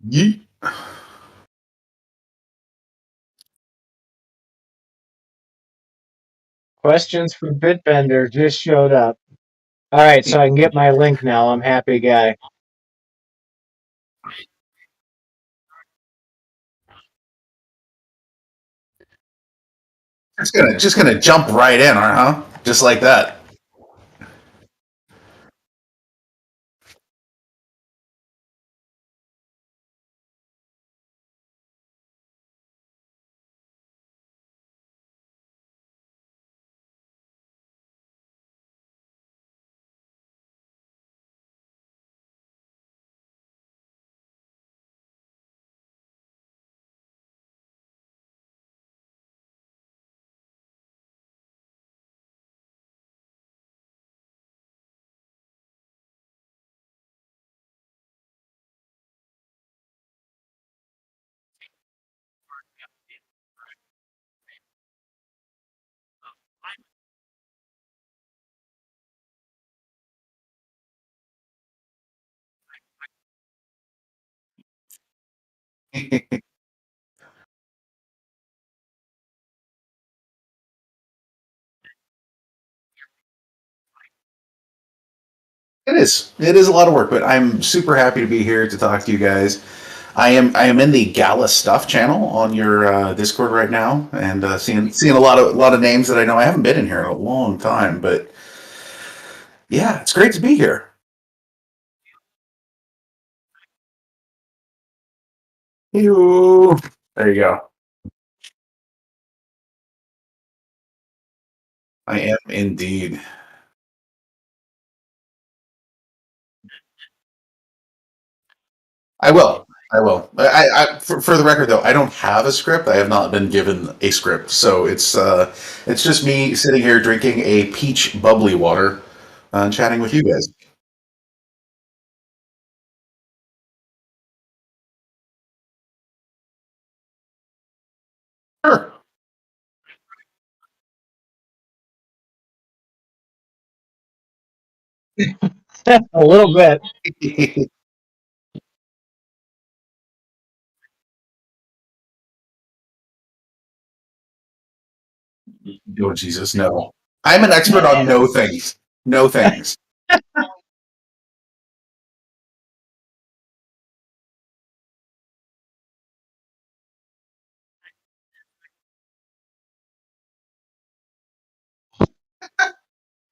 Yeet. Questions for Bitbender just showed up. All right, so I can get my link now. I'm happy guy. Just gonna jump right in, huh? Just like that. It is. It is a lot of work, but I'm super happy to be here to talk to you guys. I am in the Gala Stuff channel on your Discord right now, and seeing a lot of names that I know. I haven't been in here in a long time, but yeah, it's great to be here. Ew. There you go. I am indeed. I will. I will. For the record, though, I don't have a script. I have not been given a script, so it's just me sitting here drinking a peach bubbly water, and chatting with you guys. Sure. A little bit. Oh Jesus, no! I'm an expert on no things. No things.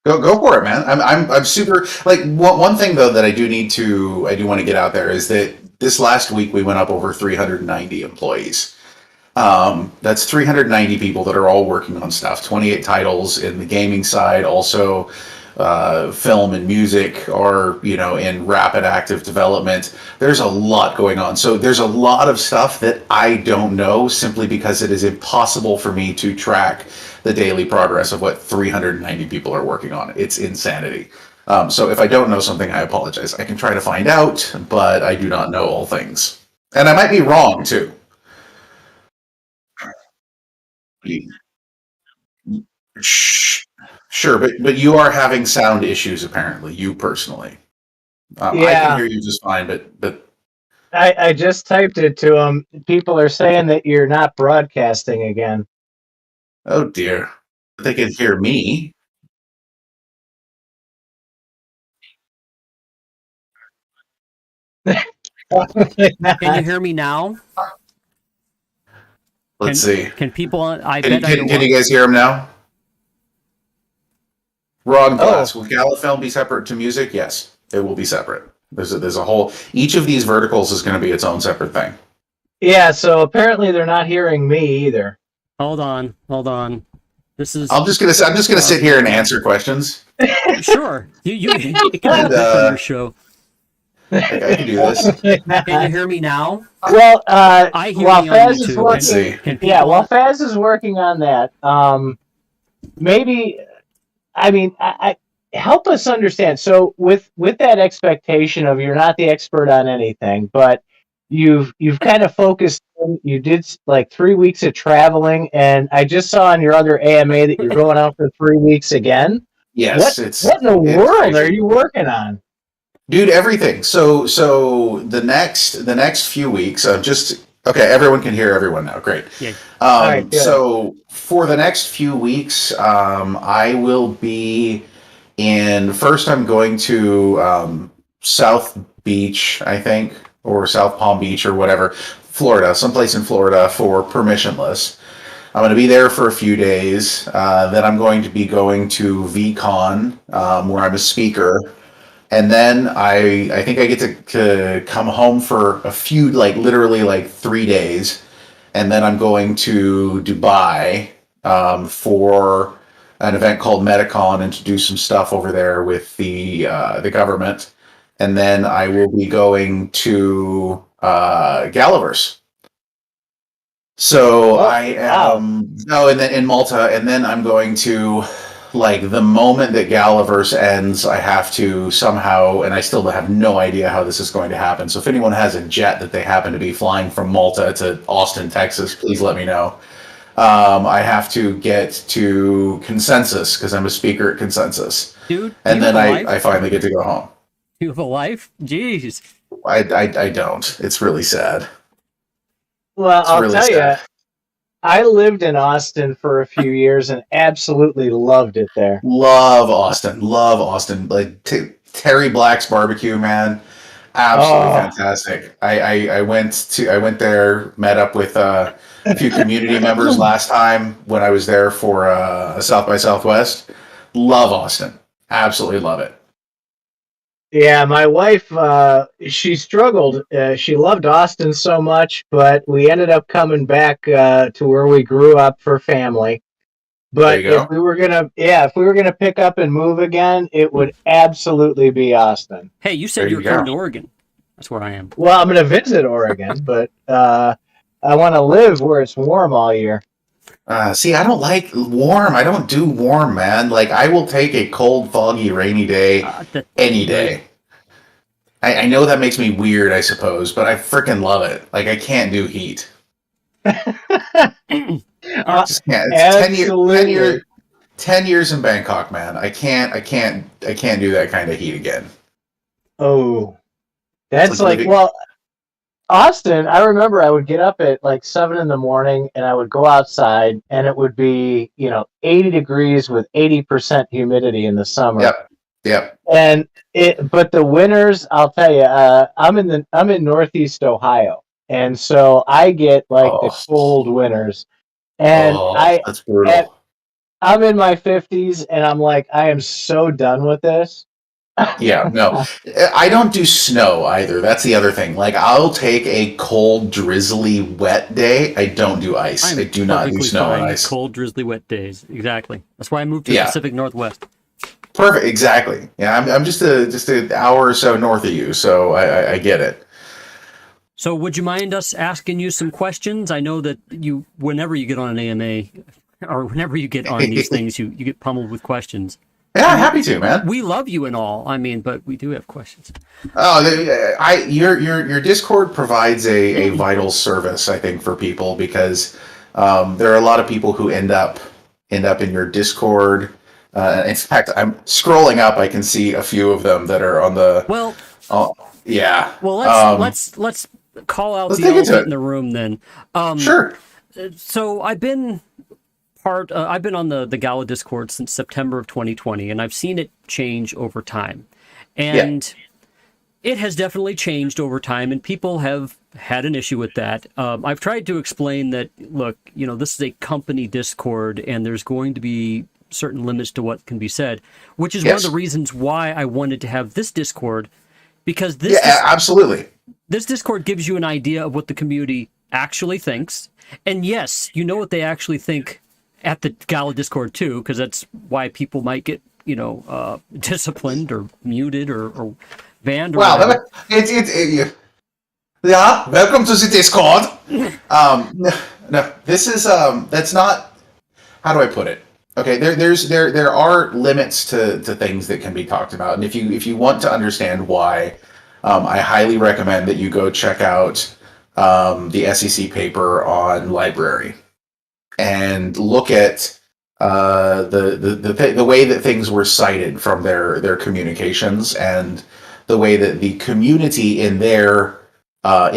Go for it, man. I'm super like one thing though that I do want to get out there is that this last week we went up over 390 employees. That's 390 people that are all working on stuff. 28 titles in the gaming side, also film and music are in rapid active development. There's a lot going on, so there's a lot of stuff that I don't know simply because it is impossible for me to track the daily progress of what 390 people are working on. It's insanity. So if I don't know something, I apologize. I can try to find out, but I do not know all things, and I might be wrong too. Shh. Sure, but you are having sound issues apparently. You personally, I can Yeah, hear you just fine, but I just typed it to them. People are saying that you're not broadcasting again. oh dear, they can hear me. Can you hear me now? Let's see. Can people? I Can, bet I can, don't can want. you guys hear him now? Rod Oh, Glass. Will Gala Film be separate to music? Yes, it will be separate. There's a whole. Each of these verticals is going to be its own separate thing. yeah. So apparently they're not hearing me either. Hold on. This is I'm just gonna sit here and answer questions. sure. You it can be And good for your show. I can do this. Can you hear me now? Well, I hear while me on Faz is YouTube. Let's see. while Faz is working on that, maybe I mean, help us understand. So with that expectation of you're not the expert on anything, but you've kind of focused. You did like 3 weeks of traveling, and I just saw on your other AMA that you're going out for 3 weeks again. Yes, What in the it's world are crazy. you working on? Dude, everything. So the next few weeks, just okay. Everyone can hear everyone now. Great. Yeah. All right, good. So for the next few weeks, I will be in. First, I'm going to South Beach, I think, or South Palm Beach, or whatever, Florida, someplace in Florida for permissionless. I'm going to be there for a few days. Then I'm going to be going to VCon, where I'm a speaker, and then I think I get to come home for a few, like literally like 3 days, and then I'm going to Dubai for an event called Metacon and to do some stuff over there with the government, and then I will be going to Galaverse. So Oh, I wow. am and then in Malta, and then I'm going to, like, the moment that Galaverse ends, I have to somehow, and I still have no idea how this is going to happen. So if anyone has a jet that they happen to be flying from Malta to Austin, Texas, please let me know. I have to get to Consensus because I'm a speaker at Consensus, Dude, you and have then a I life? finally get to go home. You have a life? Jeez. I don't. It's really sad. Well, It's I'll really tell sad. you, I lived in Austin for a few years and absolutely loved it there. Love Austin. Love Austin. Like Terry Black's barbecue, man. Absolutely Oh, fantastic. I went there, met up with a few community members last time when I was there for a South by Southwest. Love Austin. Absolutely love it. yeah, my wife, she struggled. She loved Austin so much, but we ended up coming back to where we grew up for family. There But you go. if we were gonna pick up and move again, it would absolutely be Austin. Hey, you There said you you were go. coming to Oregon. That's where I am. Well, I'm gonna visit Oregon, but I want to live where it's warm all year. See, I don't like warm. I don't do warm, man. Like, I will take a cold, foggy, rainy day any Great. day. I know that makes me weird, I suppose, but I freaking love it. Like, I can't do heat. Are, Uh, Just can't. It's 10 year, 10 year, absolutely. 10 years in Bangkok, man. I can't do that kind of heat again. Oh, It's that's like like, living. well, Austin, I remember I would get up at like 7 in the morning and I would go outside and it would be, 80 degrees with 80% humidity in the summer. Yep, yep. And but the winters, I'll tell you, I'm in Northeast Ohio. And so I get like the Oh, cold winters. And oh, that's at, brutal. I'm in my 50s and I'm like, I am so done with this. Yeah, no, I don't do snow either. That's the other thing. Like, I'll take a cold, drizzly, wet day. I don't do ice. I I'm do not do perfectly snow and fine with ice. cold, drizzly, wet days. Exactly. That's why I moved to the Yeah, Pacific Northwest. perfect. Exactly. Yeah, I'm just an hour or so north of you, so I get it. So, would you mind us asking you some questions? I know that whenever you get on an AMA, or whenever you get on these things, you get pummeled with questions. I Yeah, mean, happy to, man. we love you and all. I mean, but we do have questions. Oh, your Discord provides a vital service, I think, for people because there are a lot of people who end up in your Discord. In fact, I'm scrolling up. I can see a few of them that are on the. Well, Oh, yeah. well, let's call out Let's the dig into elephant in it. the room then. Um, Sure. so I've been on the Gala Discord since September of 2020, and I've seen it change over time. Yeah. And it has definitely changed over time, and people have had an issue with that. I've tried to explain that, look, this is a company Discord, and there's going to be certain limits to what can be said, which is one of the Yes. reasons why I wanted to have this Discord, because Yeah. Absolutely. this Discord gives you an idea of what the community actually thinks. And yes, you know what they actually think at the Gala Discord too, because that's why people might get, disciplined or muted or banned or Well, whatever. yeah. Welcome to the Discord. No, no, this is that's not. How do I put it? Okay, there are limits to things that can be talked about, and if you want to understand why, I highly recommend that you go check out the SEC paper on library and look at the way that things were cited from their communications and the way that the community in their I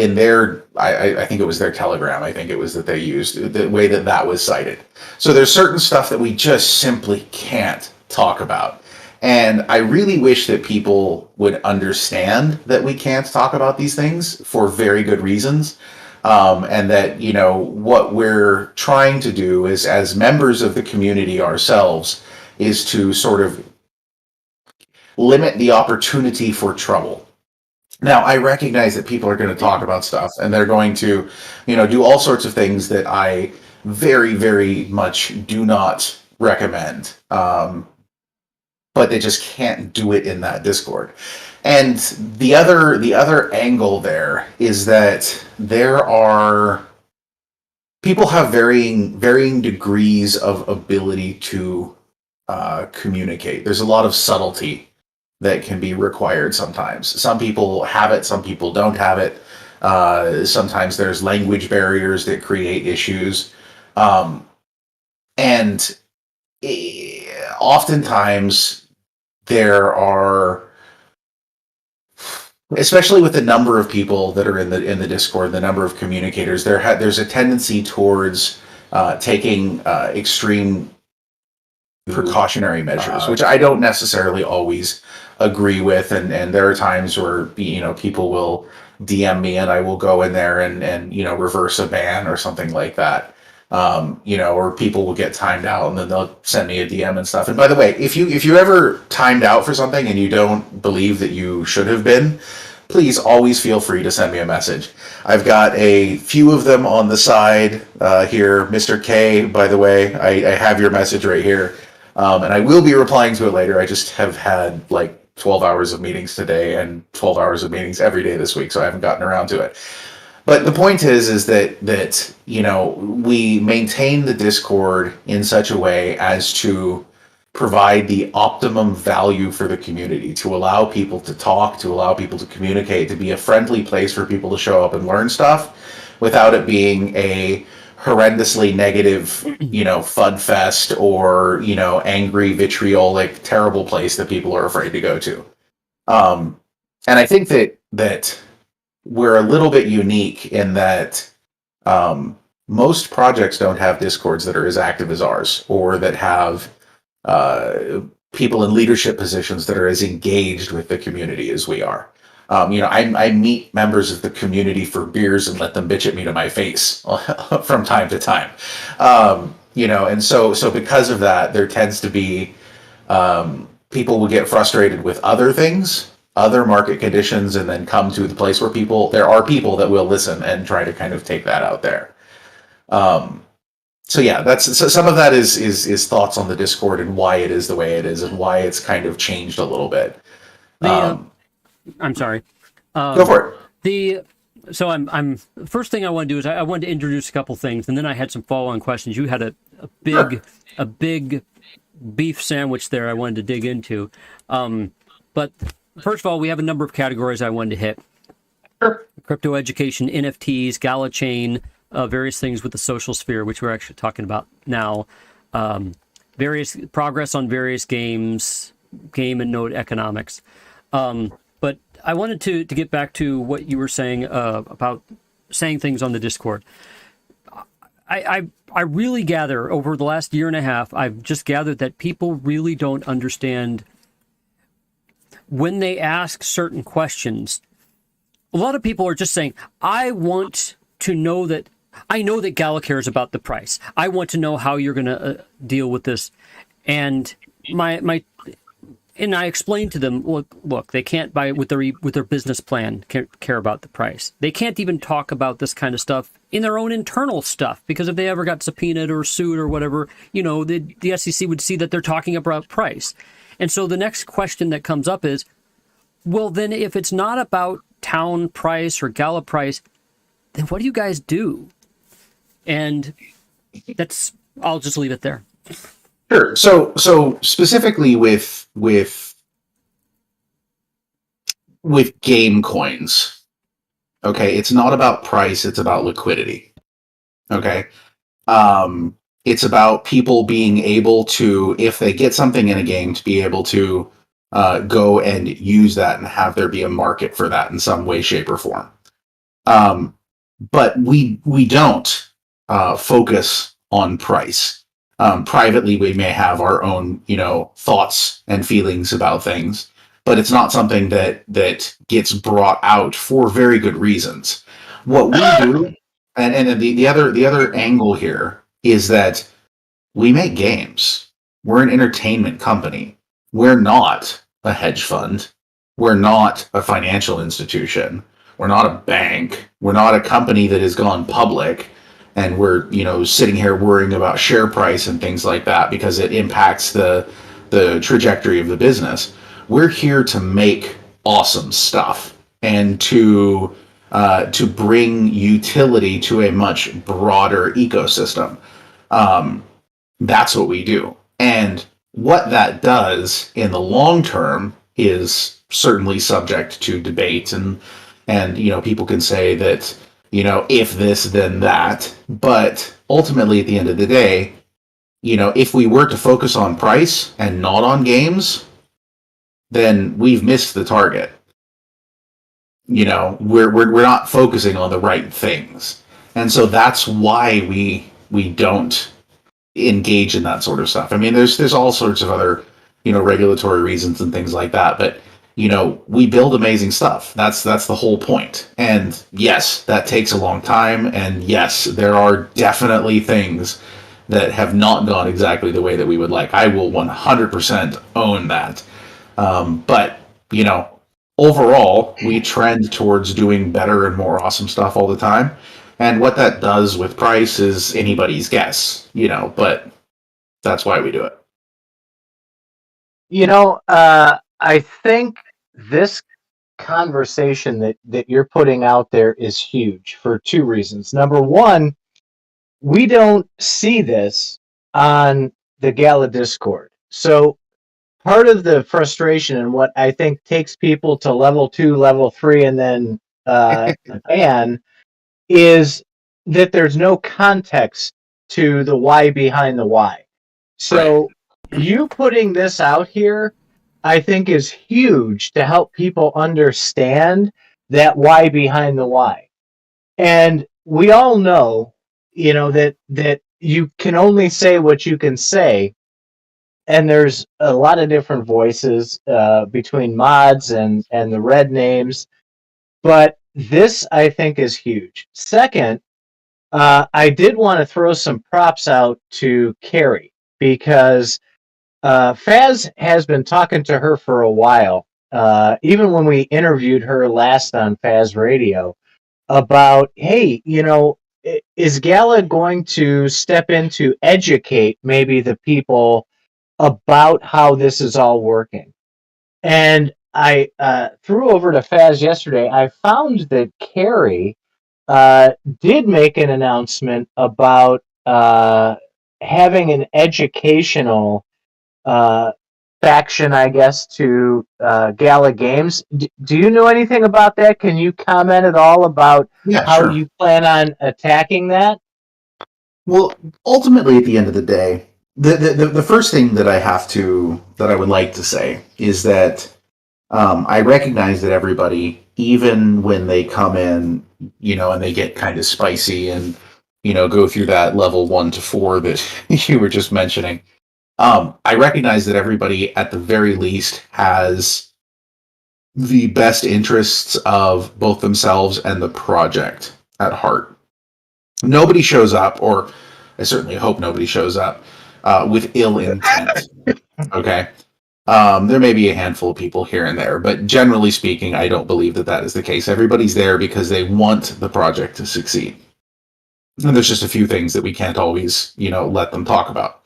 think it was their Telegram, I think it was that they used, the way that that was cited. So there's certain stuff that we just simply can't talk about. And I really wish that people would understand that we can't talk about these things for very good reasons. And that, you know, what we're trying to do is, as members of the community ourselves, is to sort of limit the opportunity for trouble. Now, I recognize that people are going to talk about stuff and they're going to, you know, do all sorts of things that I very, very much do not recommend. But they just can't do it in that Discord. And the other angle there is that there are people have varying degrees of ability to communicate. There's a lot of subtlety that can be required sometimes. Some people have it, some people don't have it. Sometimes there's language barriers that create issues. And oftentimes there are, especially with the number of people that are in the Discord, the number of communicators, there's a tendency towards taking extreme precautionary measures, which I don't necessarily always agree with. And there are times where, you know, people will DM me and I will go in there and you know, reverse a ban or something like that. You know, or people will get timed out and then they'll send me a DM and stuff. And by the way, if you ever timed out for something and you don't believe that you should have been, please always feel free to send me a message. I've got a few of them on the side here. Mr. K, by the way, I have your message right here. And I will be replying to it later. I just have had like 12 hours of meetings today and 12 hours of meetings every day this week, so I haven't gotten around to it. But the point is that you know, we maintain the Discord in such a way as to provide the optimum value for the community, to allow people to talk, to allow people to communicate, to be a friendly place for people to show up and learn stuff without it being a horrendously negative, you know, FUD fest or, you know, angry, vitriolic, terrible place that people are afraid to go to. And I think that we're a little bit unique in that most projects don't have Discords that are as active as ours, or that have people in leadership positions that are as engaged with the community as we are. You know, I meet members of the community for beers and let them bitch at me to my face from time to time. You know, and so because of that, there tends to be people will get frustrated with other things, other market conditions, and then come to the place where there are people that will listen and try to kind of take that out there. So yeah, so some of that is thoughts on the Discord and why it is the way it is and why it's kind of changed a little bit. I'm sorry. Go for it. So I'm first thing I want to do is I wanted to introduce a couple things, and then I had some follow-on questions. You had a big beef sandwich there I wanted to dig into. But first of all, we have a number of categories I wanted to hit. Sure. Crypto education, NFTs, Gala chain, various things with the social sphere, which we're actually talking about now. Various progress on various games, game and node economics. But I wanted to get back to what you were saying about saying things on the Discord. I really gather over the last year and a half, I've just gathered that people really don't understand when they ask certain questions. A lot of people are just saying, I want to know that, I know that Gala cares about the price. I want to know how you're going to deal with this. And and I explained to them, look, they can't buy with their business plan care about the price. They can't even talk about this kind of stuff in their own internal stuff, because if they ever got subpoenaed or sued or whatever, you know, the SEC would see that they're talking about price. And so the next question that comes up is, well, then if it's not about town price or Gala price, then what do you guys do? And I'll just leave it there. Sure. So specifically with game coins, okay, it's not about price, it's about liquidity. Okay. It's about people being able to, if they get something in a game, to be able to go and use that and have there be a market for that in some way, shape, or form. But we don't focus on price. Privately, we may have our own, thoughts and feelings about things, but it's not something that gets brought out for very good reasons. What we do, and the other angle here is that we make games. We're an entertainment company. We're not a hedge fund. We're not a financial institution. We're not a bank. We're not a company that has gone public and we're, sitting here worrying about share price and things like that because it impacts the trajectory of the business. We're here to make awesome stuff and to bring utility to a much broader ecosystem. That's what we do. And what that does in the long term is certainly subject to debate and people can say that if this then that, but ultimately at the end of the day, if we were to focus on price and not on games, then we've missed the target. We're not focusing on the right things. And so that's why we don't engage in that sort of stuff. I mean, there's all sorts of other, regulatory reasons and things like that, but we build amazing stuff. That's the whole point. And yes, that takes a long time, and yes, there are definitely things that have not gone exactly the way that we would like. I will 100% own that. But overall, we trend towards doing better and more awesome stuff all the time. And what that does with price is anybody's guess, but that's why we do it. I think this conversation that you're putting out there is huge for two reasons. Number one, we don't see this on the Gala Discord. So part of the frustration and what I think takes people to level 2, level 3, and then ban is that there's no context to the why behind the why. So you putting this out here, I think, is huge to help people understand that why behind the why. And we all know, that you can only say what you can say, and there's a lot of different voices between mods and the red names, but this I think is huge. Second, I did want to throw some props out to Carrie because Faz has been talking to her for a while, even when we interviewed her last on Faz Radio, about, hey, is Gala going to step in to educate maybe the people about how this is all working? And I threw over to Faz yesterday. I found that Carrie did make an announcement about having an educational faction, I guess, to Gala Games. Do you know anything about that? Can you comment at all about how Sure. you plan on attacking that? Well, ultimately, at the end of the day, the first thing that I would like to say is that I recognize that everybody, even when they come in, and they get kind of spicy and go through that level 1 to 4 that you were just mentioning. I recognize that everybody, at the very least, has the best interests of both themselves and the project at heart. Nobody shows up, or I certainly hope nobody shows up, with ill intent. Okay? There may be a handful of people here and there, but generally speaking, I don't believe that is the case. Everybody's there because they want the project to succeed. And there's just a few things that we can't always, let them talk about.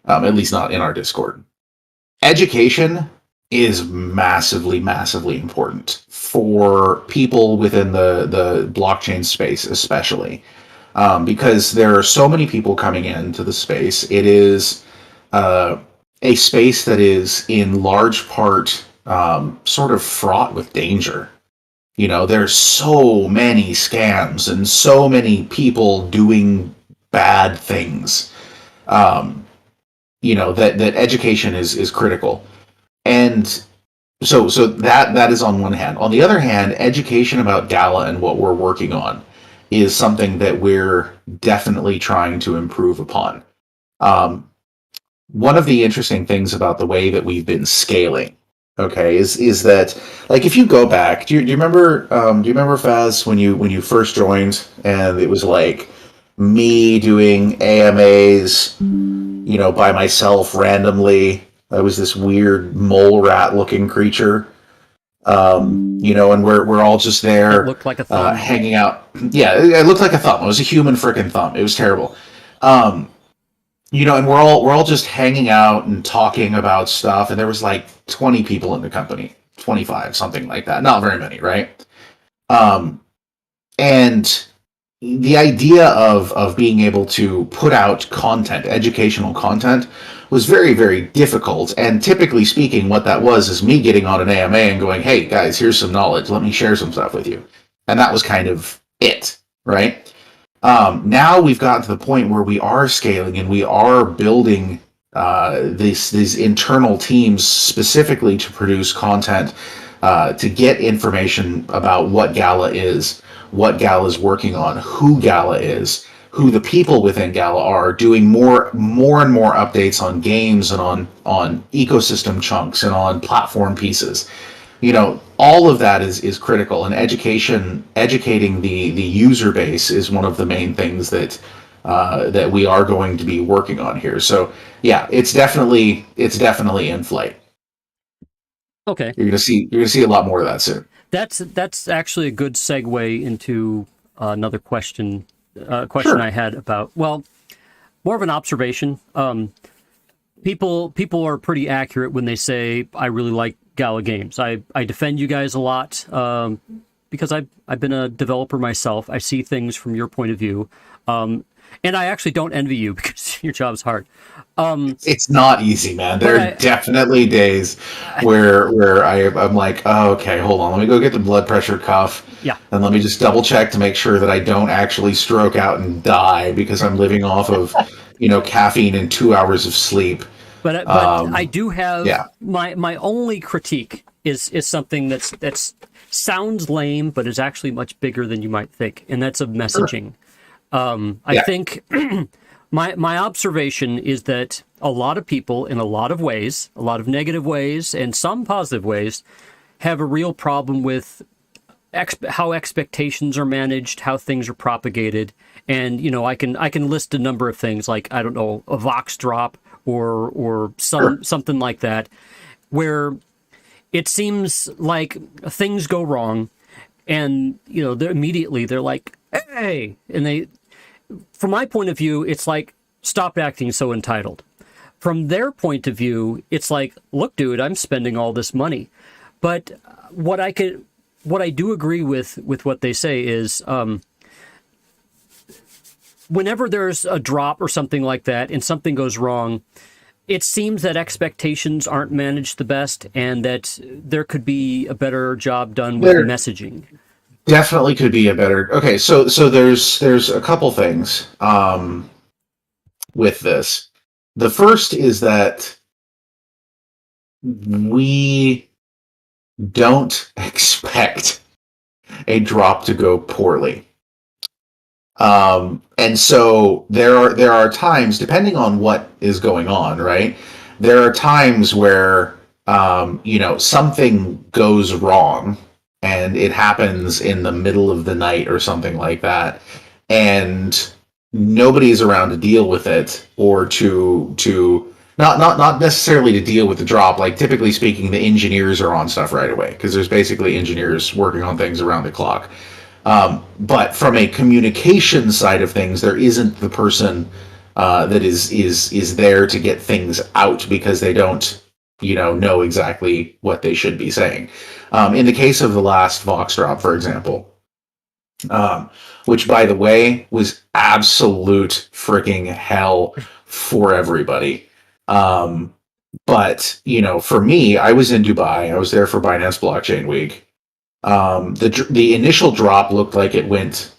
At least not in our Discord. Education is massively, massively important for people within the blockchain space, especially because there are so many people coming into the space. It is a space that is in large part sort of fraught with danger. There's so many scams and so many people doing bad things. That education is critical. And so that is on one hand. On the other hand, education about Gala and what we're working on is something that we're definitely trying to improve upon. Um, One of the interesting things about the way that we've been scaling, okay, is that, like, if you go back, do you remember Faz, when you first joined, and it was like me doing AMAs, by myself randomly. I was this weird mole rat looking creature, and we're all just That there, looked like a thumb. hanging out. Yeah, it looked like a thumb. It was a human freaking thumb. It was terrible. Um, and we're all just hanging out and talking about stuff. And there was like 20 people in the company, 25, something like that. Not very many, right? Um, and the idea of being able to put out content, educational content, was very, very difficult. And typically speaking, what that was is me getting on an AMA and going, "Hey guys, here's some knowledge. Let me share some stuff with you." And that was kind of it, right? Now we've gotten to the point where we are scaling and we are building these internal teams specifically to produce content, to get information about what Gala is, what Gala is working on, who Gala is, who the people within Gala are, doing more and more updates on games and on ecosystem chunks and on platform pieces. All of that is critical, and educating the user base is one of the main things that we are going to be working on here. So yeah, it's definitely in flight. Okay, You're gonna see a lot more of that soon. that's actually a good segue into another question. Question I Sure. had about, well, more of an observation. People are pretty accurate when they say I really like Gala Games. I defend you guys a lot, because I've been a developer myself. I see things from your point of view, and I actually don't envy you because your job's hard. It's not easy, man. But There are definitely days where I'm like, oh, okay, hold on, let me go get the blood pressure cuff, yeah, and let me just double check to make sure that I don't actually stroke out and die because I'm living off of, caffeine and 2 hours of sleep. but I do have Yeah, my only critique is something that's sounds lame, but is actually much bigger than you might think, and that's of sure. messaging. I Yeah, think my observation is that a lot of people, in a lot of ways, a lot of negative ways, and some positive ways, have a real problem with how expectations are managed, how things are propagated, and I can list a number of things, like, I don't know, a Vox drop or sure. something like that, where it seems like things go wrong, and they're like, hey, and they, from my point of view, it's like, stop acting so entitled. From their point of view, it's like, look, dude, I'm spending all this money. But what I do agree with what they say is, whenever there's a drop or something like that and something goes wrong, it seems that expectations aren't managed the best, and that there could be a better job done with There messaging. definitely could be a better. Okay, so there's a couple things with this. The first is that we don't expect a drop to go poorly. And so there are times, depending on what is going on, right? There are times where something goes wrong, and it happens in the middle of the night or something like that, and nobody's around to deal with it, or to not necessarily to deal with the drop. Like, typically speaking, the engineers are on stuff right away because there's basically engineers working on things around the clock. But from a communication side of things, there isn't the person that is there to get things out because they don't know exactly what they should be saying. In the case of the last Vox drop, for example, um, which, by the way, was absolute freaking hell for everybody. Um, but for me, I was in Dubai. I was there for Binance Blockchain Week. The initial drop looked like it went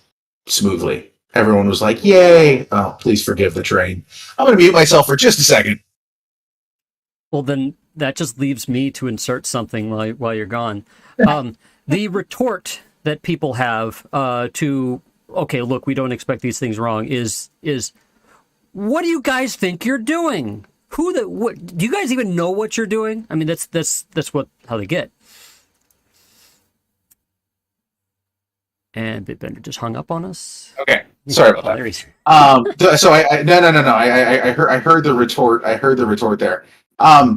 smoothly. Everyone was like, "Yay!" Oh, please forgive the train. I'm going to mute myself for just a second. Well, then that just leaves me to insert something while you're gone. The retort that people have to, okay, look, we don't expect these things wrong is what do you guys think you're doing? What do you guys even know what you're doing? I mean, that's how they get. And Bitbender just hung up on us. Okay, sorry about that. There he is. So I heard the retort. I heard the retort there.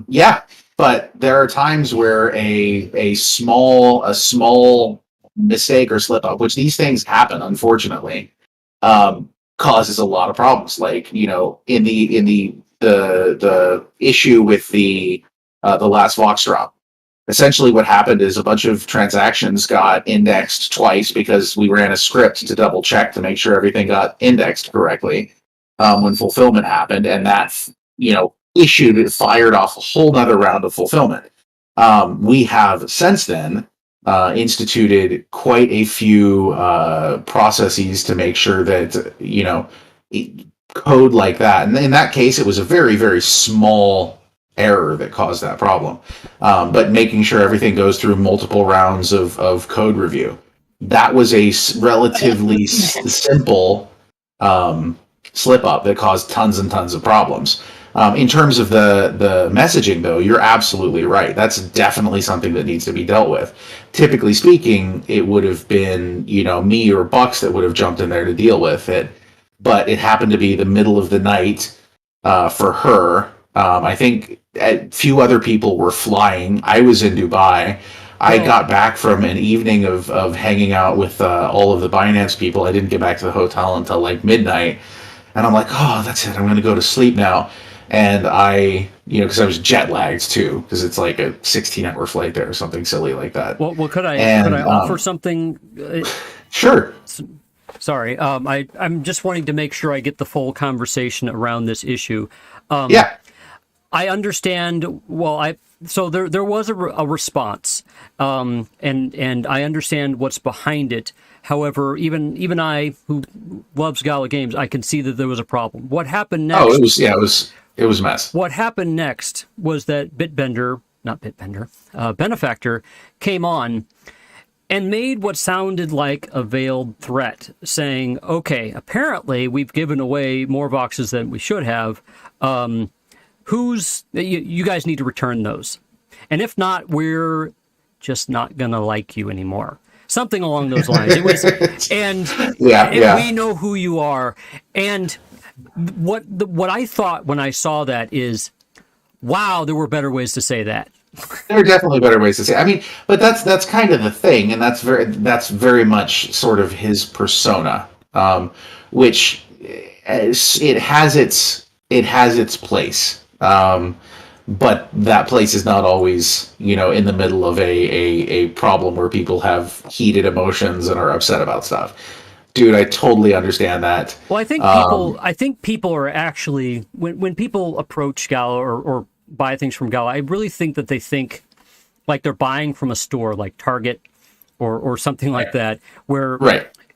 Yeah, but there are times where a small mistake or slip up, which these things happen, unfortunately, causes a lot of problems. Like, in the issue with the last Vox drop. Essentially, what happened is a bunch of transactions got indexed twice because we ran a script to double check to make sure everything got indexed correctly when fulfillment happened, and that fired off a whole other round of fulfillment. We have since then instituted quite a few processes to make sure that code like that, and in that case, it was a very, very small error that caused that problem. But making sure everything goes through multiple rounds of code review. That was a relatively simple slip up that caused tons and tons of problems. In terms of the messaging, though, you're absolutely right. That's definitely something that needs to be dealt with. Typically speaking, it would have been, me or Bucks that would have jumped in there to deal with it. But it happened to be the middle of the night for her. I think a few other people were flying. I was in Dubai. I got back from an evening of hanging out with all of the Binance people. I didn't get back to the hotel until like midnight. And I'm like, oh, that's it. I'm going to go to sleep now. And I, because I was jet lagged too, because it's like a 16-hour flight there or something silly like that. Well, could I offer something? Sure. Sorry, I'm just wanting to make sure I get the full conversation around this issue. Yeah. I understand. Well, so there was a response, and I understand what's behind it. However, even I, who loves Gala Games, I can see that there was a problem. What happened next? Oh, it was a mess. What happened next was that Benefactor came on and made what sounded like a veiled threat, saying, okay, apparently we've given away more boxes than we should have. You guys need to return those. And if not, we're just not going to like you anymore. Something along those lines. It was, and we know who you are. And what I thought when I saw that is, wow, there were better ways to say that. There are definitely better ways to say. I mean, but that's kind of the thing, and that's very much sort of his persona, which it has its place, but that place is not always in the middle of a problem where people have heated emotions and are upset about stuff. Dude, I totally understand that. Well, I think people are actually when people approach Gala or buy things from Gala, I really think that they think like they're buying from a store like Target or something like that, where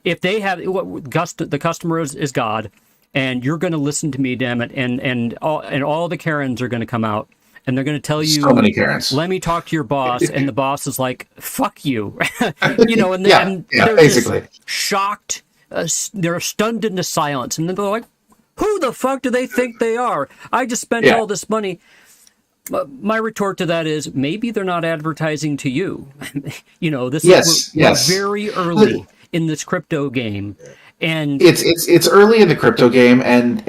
if they have the customer is God, and you're going to listen to me, damn it, and all the Karens are going to come out. And they're going to tell you, so many Karens. Let me talk to your boss. And the boss is like, fuck you. And they're basically just shocked. They're stunned into silence. And then they're like, who the fuck do they think they are? I just spent all this money. My retort to that is, maybe they're not advertising to you. We're very early in this crypto game. And it's early in the crypto game. And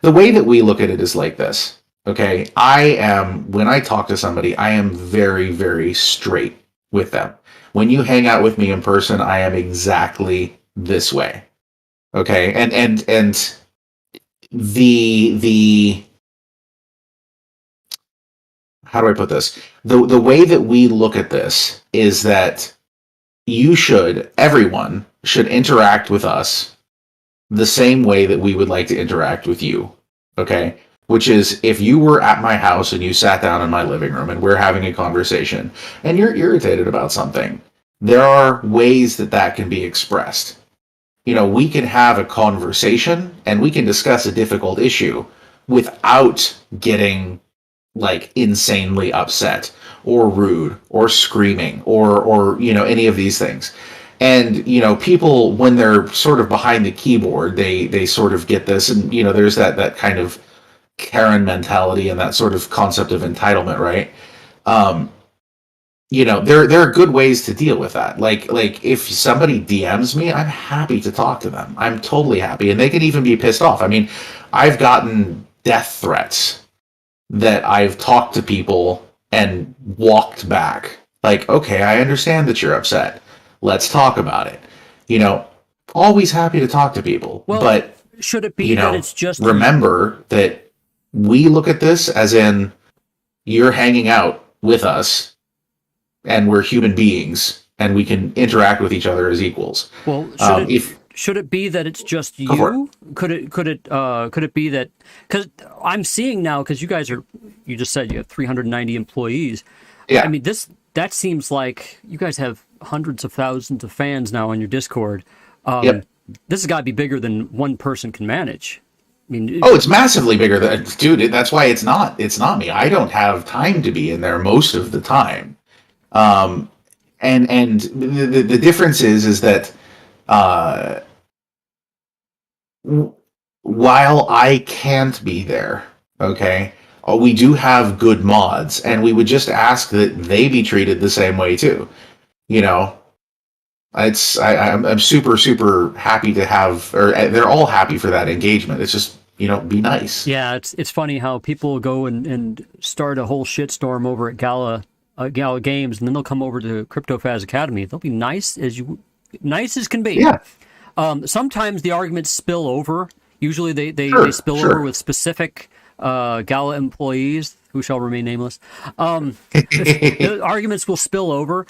the way that we look at it is like this, okay? When I talk to somebody, I am very, very straight with them. When you hang out with me in person, I am exactly this way, okay? And the how do I put this? The way that we look at this is that everyone should interact with us the same way that we would like to interact with you, okay? Which is, if you were at my house and you sat down in my living room and we're having a conversation and you're irritated about something, there are ways that can be expressed. We can have a conversation and we can discuss a difficult issue, without getting like insanely upset or rude or screaming or any of these things. And people, when they're sort of behind the keyboard, they sort of get this, and there's that kind of Karen mentality and that sort of concept of entitlement, right? um there are good ways to deal with that. Like if somebody DMs me, I'm happy to talk to them. I'm totally happy, and they can even be pissed off. I mean, I've gotten death threats that I've talked to people and walked back. Like, okay, I understand that you're upset. Let's talk about it. You know, always happy to talk to people. Well, but, should it be that it's just remember that we look at this as in you're hanging out with us and we're human beings and we can interact with each other as equals. Well, should it be that it's just you? Could it be that, because I'm seeing now, because you just said you have 390 employees. Yeah. I mean, that seems like you guys have hundreds of thousands of fans now on your Discord. Yep. This has got to be bigger than one person can manage. I mean, it's massively bigger than, dude. That's why it's not me. I don't have time to be in there most of the time. And the difference is that while I can't be there, okay, we do have good mods, and we would just ask that they be treated the same way too. I'm super happy to have, or they're all happy for that engagement. It's just be nice. Yeah, it's funny how people go and start a whole shitstorm over at Gala Games, and then they'll come over to CryptoFaz Academy. They'll be nice as can be. Yeah. Sometimes the arguments spill over. Usually they spill Sure. over with specific Gala employees who shall remain nameless. The arguments will spill over.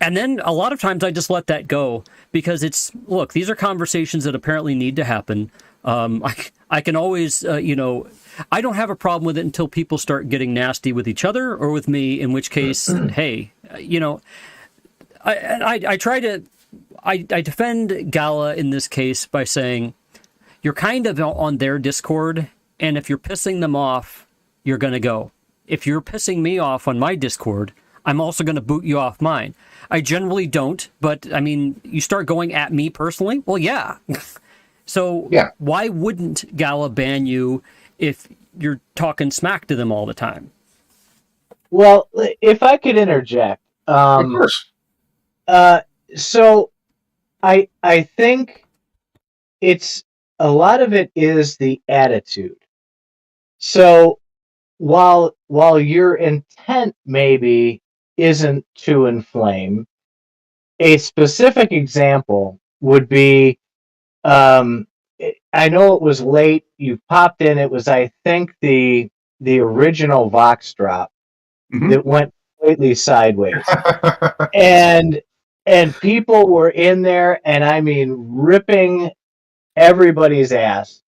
And then a lot of times I just let that go because these are conversations that apparently need to happen. I can always, I don't have a problem with it until people start getting nasty with each other or with me, in which case, hey, I defend Gala in this case by saying you're kind of on their Discord, and if you're pissing them off, you're going to go. If you're pissing me off on my Discord, I'm also going to boot you off mine. I generally don't, but I mean, you start going at me personally, well, yeah. So yeah. Why wouldn't Gala ban you if you're talking smack to them all the time? Well, if I could interject. Of course. So I think a lot of it is the attitude. So while your intent maybe isn't to inflame, a specific example would be, I know it was late. You popped in. It was, I think, the original Vox drop that went completely sideways, and people were in there, and I mean, ripping everybody's ass.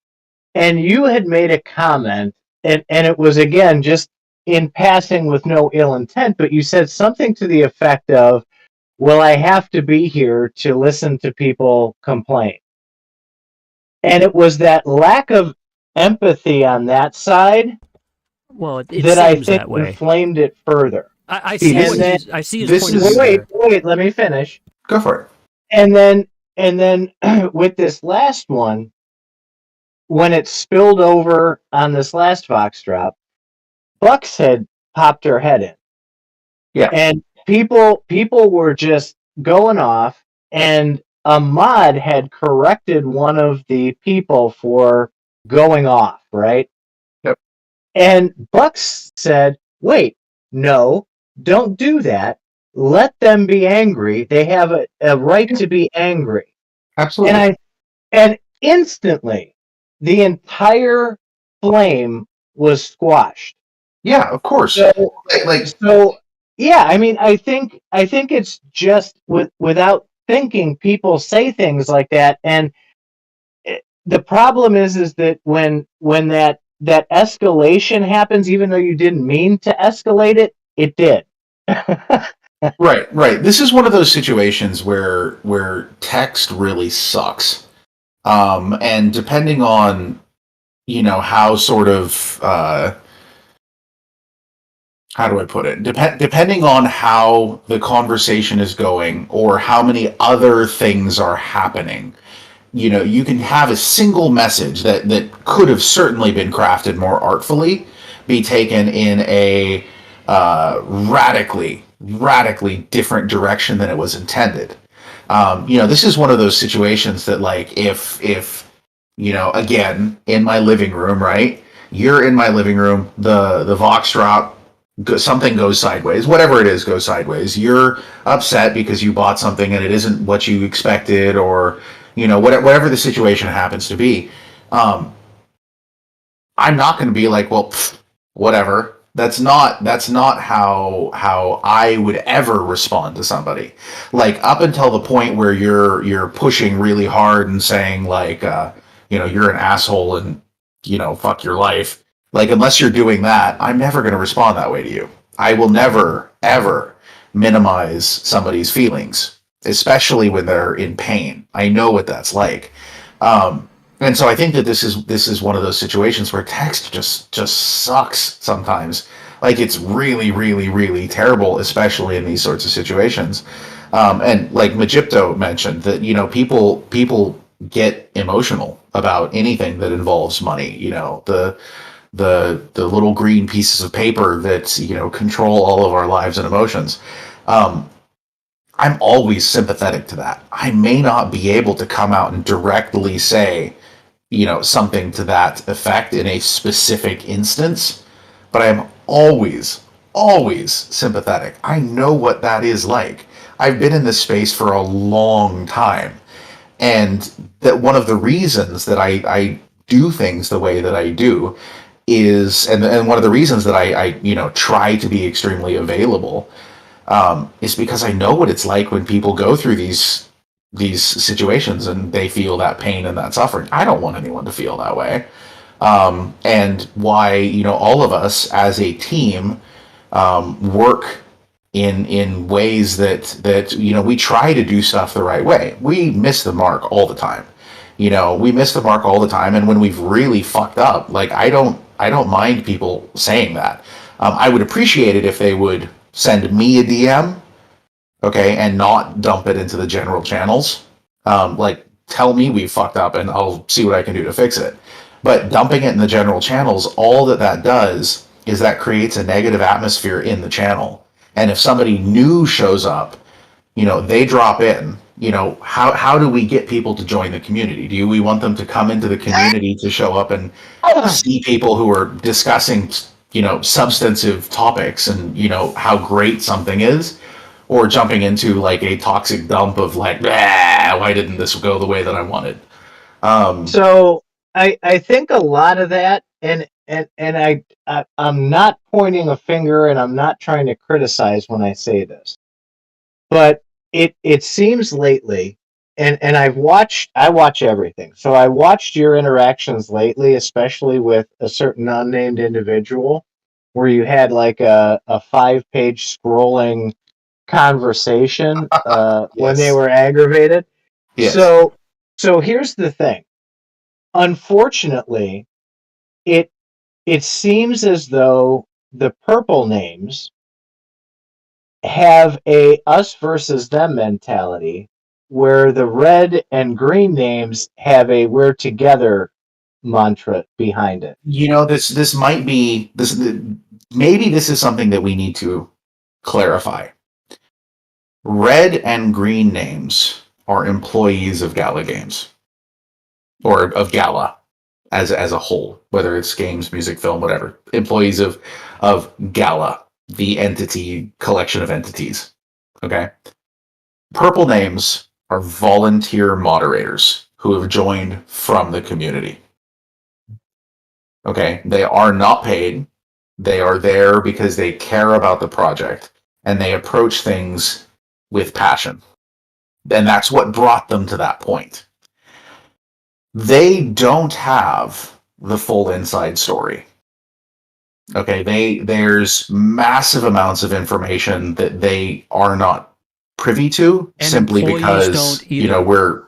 And you had made a comment, and it was, again, just in passing with no ill intent, but you said something to the effect of, well, I have to be here to listen to people complain. And it was that lack of empathy on that side that I think inflamed it further. I see his point of view. Wait, let me finish. Go for it. And then with this last one, when it spilled over on this last Vox drop, Bucks had popped her head in. Yeah. And people were just going off, and a mod had corrected one of the people for going off, right? Yep. And Bucks said, wait, no, don't do that. Let them be angry. They have a right to be angry. Absolutely. And instantly, the entire flame was squashed. Yeah, of course. So yeah, I mean, I think it's just without thinking, people say things like that, and the problem is that when that escalation happens, even though you didn't mean to escalate it, it did. Right. This is one of those situations where text really sucks. And depending on how sort of how do I put it? Depending on how the conversation is going or how many other things are happening, you can have a single message that could have certainly been crafted more artfully, be taken in a radically different direction than it was intended. This is one of those situations that, like, if again, in my living room, right? You're in my living room. The Vox drop, something goes sideways. Whatever it is goes sideways. You're upset because you bought something and it isn't what you expected, or whatever the situation happens to be. Um, I'm not going to be like, well, whatever. That's not how I would ever respond to somebody. Like, up until the point where you're pushing really hard and saying, like, you're an asshole and fuck your life. Like, unless you're doing that, I'm never going to respond that way to you. I will never ever minimize somebody's feelings, especially when they're in pain. I know what that's like. Um, and so I think that this is one of those situations where text just sucks sometimes. Like, it's really terrible, especially in these sorts of situations. And like Majipto mentioned, that people get emotional about anything that involves money. The little green pieces of paper that control all of our lives and emotions. Um, I'm always sympathetic to that. I may not be able to come out and directly say something to that effect in a specific instance, but I'm always sympathetic. I know what that is like. I've been in this space for a long time. And that one of the reasons that I do things the way that I do is, and one of the reasons that I try to be extremely available, is because I know what it's like when people go through these situations and they feel that pain and that suffering. I don't want anyone to feel that way. And why all of us as a team work in ways that we try to do stuff the right way. We miss the mark all the time. We miss the mark all the time, and when we've really fucked up, like, I don't mind people saying that. I would appreciate it if they would send me a DM, okay, and not dump it into the general channels. Like, tell me we fucked up, and I'll see what I can do to fix it. But dumping it in the general channels, all that does is that creates a negative atmosphere in the channel. And if somebody new shows up, they drop in. How do we get people to join the community? Do we want them to come into the community to show up and see people who are discussing, substantive topics and, how great something is? Or jumping into, like, a toxic dump of, like, why didn't this go the way that I wanted? So I think a lot of that, and I'm not pointing a finger, and I'm not trying to criticize when I say this, but it seems lately, and I watch everything. So I watched your interactions lately, especially with a certain unnamed individual, where you had like a 5-page scrolling conversation when they Yes. were aggravated. Yes. So here's the thing. Unfortunately, it it seems as though the purple names have a us versus them mentality, where the red and green names have a we're together mantra behind it. This might be this. Maybe this is something that we need to clarify. Red and green names are employees of Gala Games, or of Gala as a whole, whether it's games, music, film, whatever. Employees of Gala, the entity, collection of entities. Okay. Purple names are volunteer moderators who have joined from the community. Okay. They are not paid. They are there because they care about the project and they approach things with passion. And that's what brought them to that point. They don't have the full inside story. Okay, there's massive amounts of information that they are not privy to, And simply employees because don't either. we're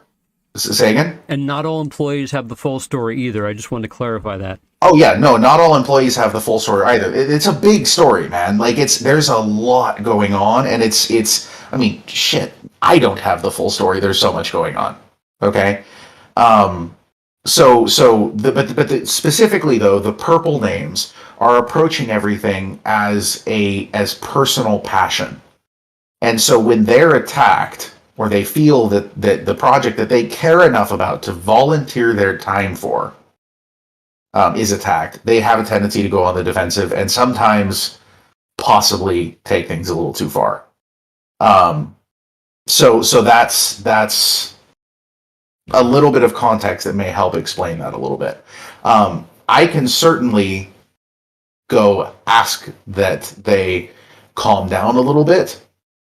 Say again? And not all employees have the full story either. I just wanted to clarify that. Oh yeah, no, not all employees have the full story either. It's a big story, man. Like there's a lot going on, and it's. I mean, shit. I don't have the full story. There's so much going on. Okay. Um. Specifically though, the purple names are approaching everything as personal passion, and so when they're attacked or they feel that the project that they care enough about to volunteer their time for is attacked, they have a tendency to go on the defensive and sometimes possibly take things a little too far. So that's a little bit of context that may help explain that a little bit. I can certainly go ask that they calm down a little bit,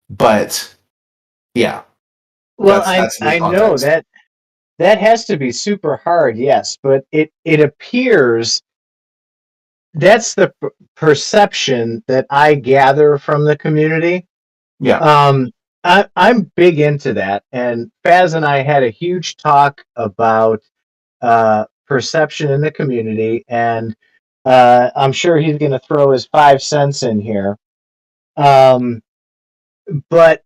but yeah, Well, that's the I know context. that has to be super hard, yes, but it appears that's the perception that I gather from the community. Yeah, Um, I'm big into that, and Faz and I had a huge talk about perception in the community, and I'm sure he's going to throw his 5 cents in here. Um, but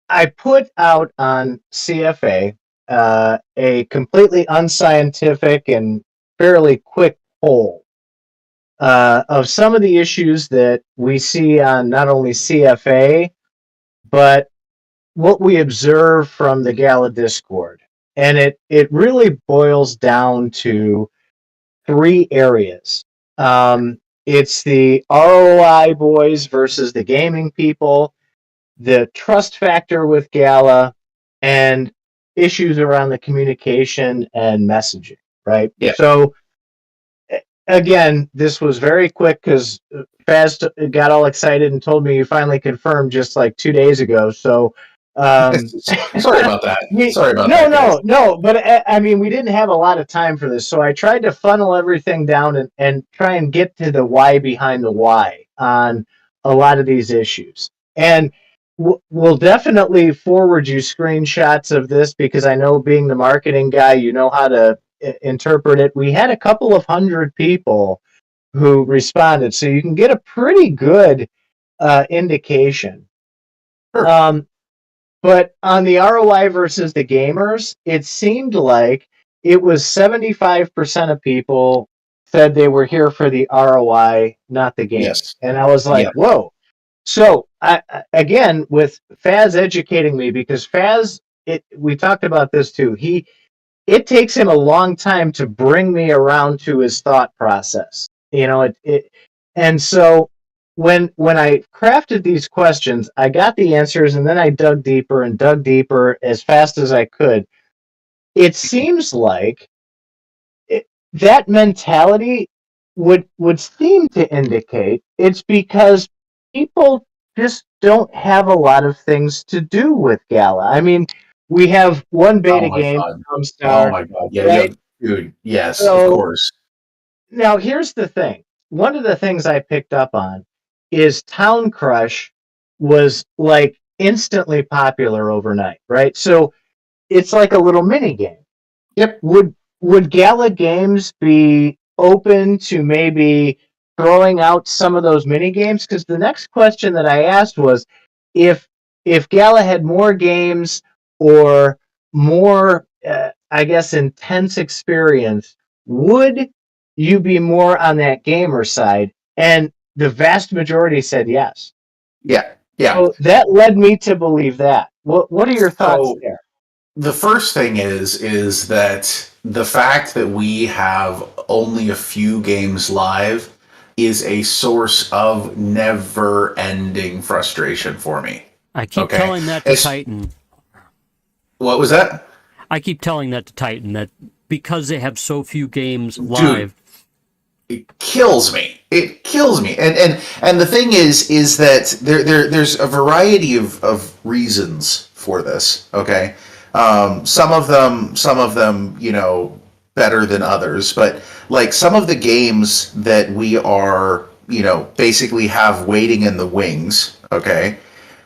I put out on CFA a completely unscientific and fairly quick poll of some of the issues that we see on not only CFA, but what we observe from the Gala Discord. And it really boils down to 3 areas. It's the ROI boys versus the gaming people, the trust factor with Gala, and issues around the communication and messaging, right? yeah. So again, this was very quick because Faz got all excited and told me you finally confirmed just like 2 days ago. So, um, Sorry about that. Sorry about no, that, guys. no, no. But I mean, we didn't have a lot of time for this, so I tried to funnel everything down and try and get to the why behind the why on a lot of these issues. And we'll definitely forward you screenshots of this because I know, being the marketing guy, you know how to interpret it. We had a couple of hundred people who responded, so you can get a pretty good indication. Sure. But on the ROI versus the gamers, it seemed like it was 75% of people said they were here for the ROI, not the gaming. Yes. And I was like, Yeah. whoa. So again, with Faz educating me, because Faz, we talked about this too. It takes him a long time to bring me around to his thought process. And so when I crafted these questions, I got the answers, and then I dug deeper and dug deeper as fast as I could. It seems like that mentality would seem to indicate it's because people just don't have a lot of things to do with Gala. I mean, we have one Oh beta my game, god. Oh Star, my god. Yeah, yeah, right? dude. Yes, of So course. now here's the thing. One of the things I picked up on is Town Crush was like instantly popular overnight, right? So it's like a little mini game. Yep. Would Gala Games be open to maybe throwing out some of those mini games? Because the next question that I asked was, if Gala had more games or more, I guess, intense experience, would you be more on that gamer side? And the vast majority said yes. Yeah. Yeah. So that led me to believe that. What are your thoughts So there? the first thing is that the fact that we have only a few games live is a source of never-ending frustration for me. I keep Okay? telling that to It's, Titan. what was that? I keep telling that to Titan, that because they have so few games Dude, live. it kills me. It kills me. And the thing is that there's a variety of reasons for this. Okay, some of them, better than others. But like some of the games that we are, basically have waiting in the wings. Okay,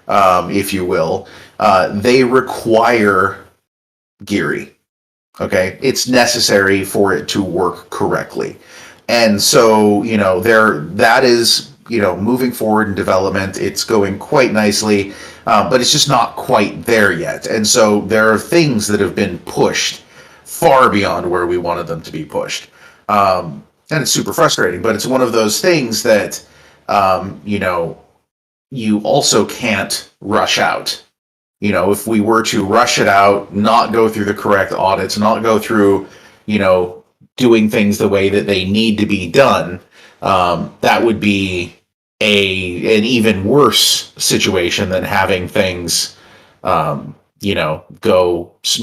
if you will, they require Geary. Okay, it's necessary for it to work correctly. And so, that is, moving forward in development. It's going quite nicely, but it's just not quite there yet. And so there are things that have been pushed far beyond where we wanted them to be pushed. And it's super frustrating, but it's one of those things that, you also can't rush out. If we were to rush it out, not go through the correct audits, not go through, doing things the way that they need to be done, that would be an even worse situation than having things, go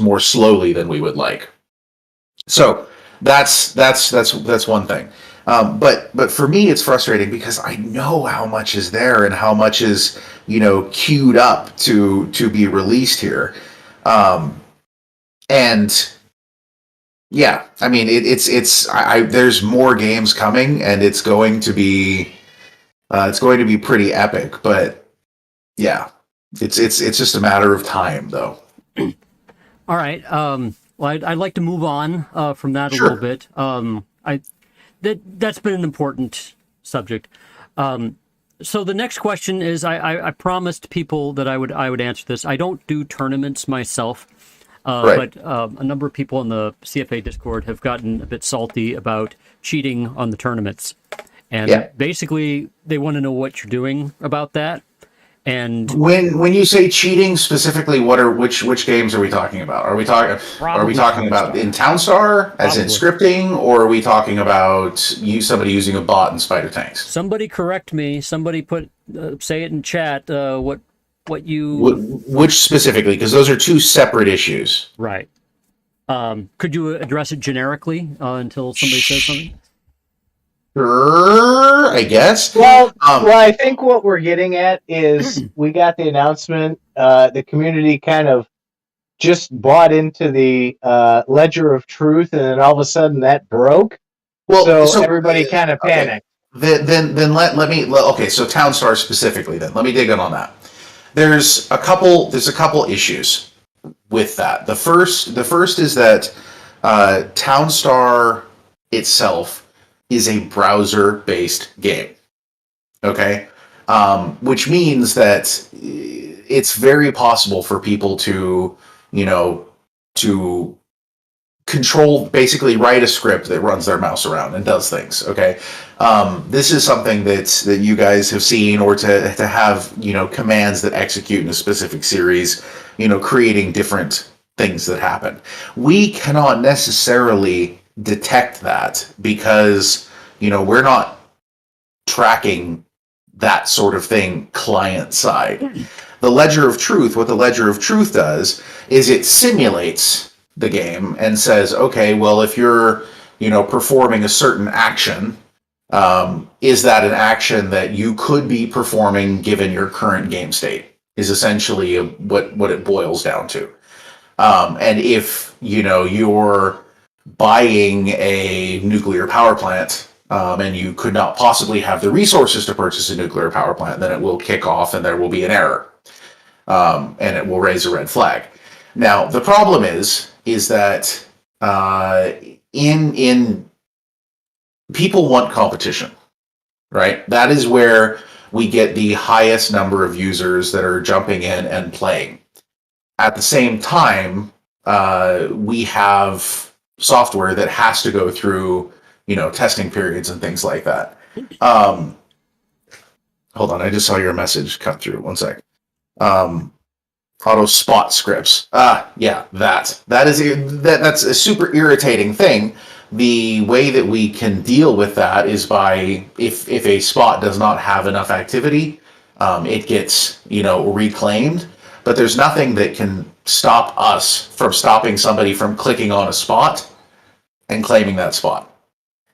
more slowly than we would like. So that's one thing. But for me, it's frustrating because I know how much is there and how much is queued up to be released here, and yeah, I mean there's more games coming, and it's going to be pretty epic. But yeah, it's just a matter of time, though. All right. Well, I'd like to move on from that a Sure. little bit. That's been an important subject. So the next question is, I promised people that I would answer this. I don't do tournaments myself, Right. but a number of people in the CFA Discord have gotten a bit salty about cheating on the tournaments, and Yeah. basically they want to know what you're doing about that. And When you say cheating specifically, which games are we talking about? Are we talking Probably about Townstar. in Townstar as in Probably. scripting, or are we talking about somebody using a bot in Spider Tanks? Somebody correct me. Somebody say it in chat. What you Which specifically? Because those are two separate issues. right? Could you address it generically until somebody says something? Sure, I guess. Well, I think what we're getting at is we got the announcement. The community kind of just bought into the ledger of truth, and then all of a sudden that broke. Well, So everybody kind of okay. panicked. Then let me okay. So Townstar specifically. Then let me dig in on that. There's a couple issues with that. The first is that Townstar itself is a browser-based game. Okay, which means that it's very possible for people to, to basically write a script that runs their mouse around and does things. Okay, this is something that you guys have seen, or to have commands that execute in a specific series, creating different things that happen. We cannot necessarily detect that because we're not tracking that sort of thing client side. The Ledger of Truth, what the Ledger of Truth does is it simulates the game and says, okay, well, if you're, performing a certain action, is that an action that you could be performing given your current game state? Is essentially what it boils down to. And if, you're buying a nuclear power plant, and you could not possibly have the resources to purchase a nuclear power plant, then it will kick off and there will be an error, and it will raise a red flag. Now, the problem is that in people want competition, right? That is where we get the highest number of users that are jumping in and playing. At the same time, we have software that has to go through, testing periods and things like that. Hold on, I just saw your message cut through. One sec. Auto spot scripts. Yeah, that's a super irritating thing. The way that we can deal with that is by if a spot does not have enough activity, it gets reclaimed. But there's nothing that can stop us from stopping somebody from clicking on a spot and claiming that spot.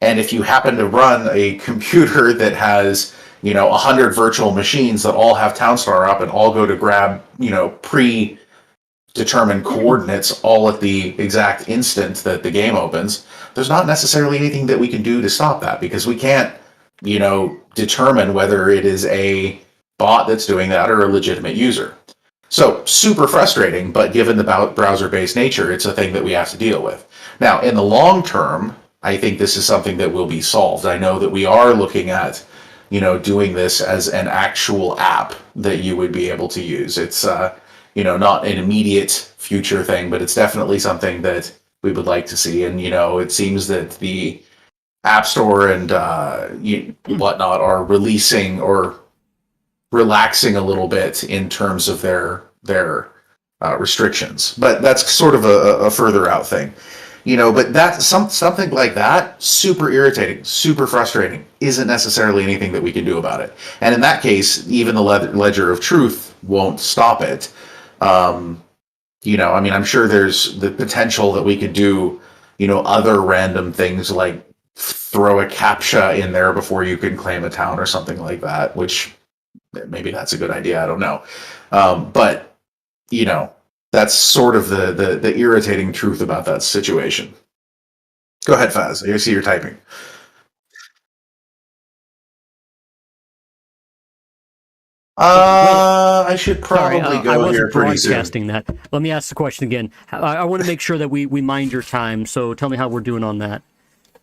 And if you happen to run a computer that has 100 virtual machines that all have Townstar up and all go to grab predetermined coordinates all at the exact instant that the game opens, there's not necessarily anything that we can do to stop that, because we can't determine whether it is a bot that's doing that or a legitimate user. So super frustrating, but given the browser-based nature, it's a thing that we have to deal with. Now, in the long term, I think this is something that will be solved. I know that we are looking at, doing this as an actual app that you would be able to use. It's, not an immediate future thing, but it's definitely something that we would like to see. And, it seems that the App Store and whatnot are releasing or relaxing a little bit in terms of their restrictions, but that's sort of a further out thing, But that's something like that, super irritating, super frustrating, isn't necessarily anything that we can do about it. And in that case, even the ledger of truth won't stop it. I'm sure there's the potential that we could do, other random things like throw a captcha in there before you can claim a town or something like that, which maybe that's a good idea. I don't know. But, that's sort of the irritating truth about that situation. Go ahead, Faz. I see you're typing. I should probably go here pretty soon. Broadcasting that. Let me ask the question again. I want to make sure that we mind your time. So tell me how we're doing on that.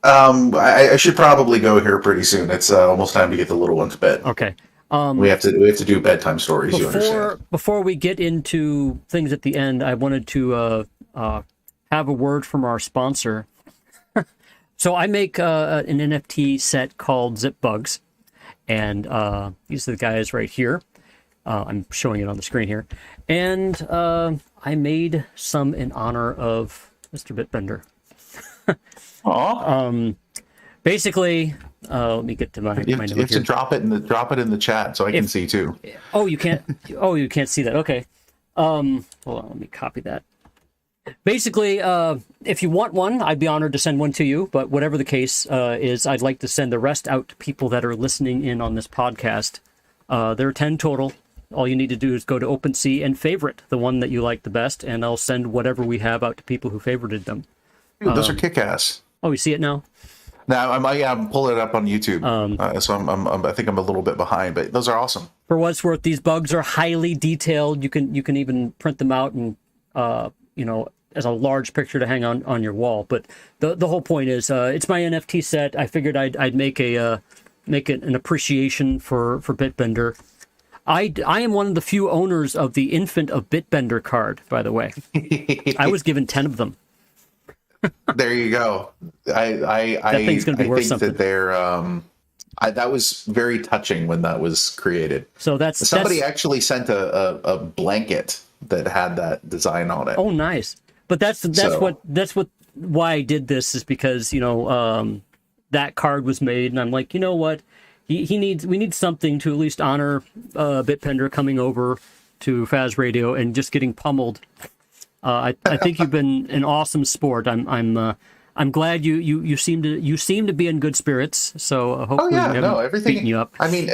I should probably go here pretty soon. It's almost time to get the little one to bed. Okay. We have to do bedtime stories. Before we get into things at the end, I wanted to have a word from our sponsor. So I make an NFT set called Zip Bugs, and these are the guys right here. I'm showing it on the screen here, and I made some in honor of Mr. Bitbender. Basically, let me get to my. You have to drop it in the chat so I can see too. Oh, you can't. Oh, you can't see that. Okay. Hold on. Let me copy that. Basically, if you want one, I'd be honored to send one to you. But whatever the case is, I'd like to send the rest out to people that are listening in on this podcast. There are 10 total. All you need to do is go to OpenSea and favorite the one that you like the best, and I'll send whatever we have out to people who favorited them. Dude, those are kick-ass. Oh, you see it now? Now I'm pulling it up on YouTube, so I think I'm a little bit behind, but those are awesome. For what it's worth, these bugs are highly detailed. You can even print them out and as a large picture to hang on your wall. But the whole point is, it's my NFT set. I figured I'd make an appreciation for Bitbender. I am one of the few owners of the Infant of Bitbender card, by the way. I was given 10 of them. There you go. That thing's going to be worth something. That they're that was very touching when that was created. So somebody actually sent a blanket that had that design on it. Oh, nice. But that's why I did this, is because that card was made, and I'm like, you know what, we need something to at least honor Bitbender coming over to Faz Radio and just getting pummeled. I think you've been an awesome sport. I'm glad you seem to be in good spirits. So hopefully everything beating you up. I mean,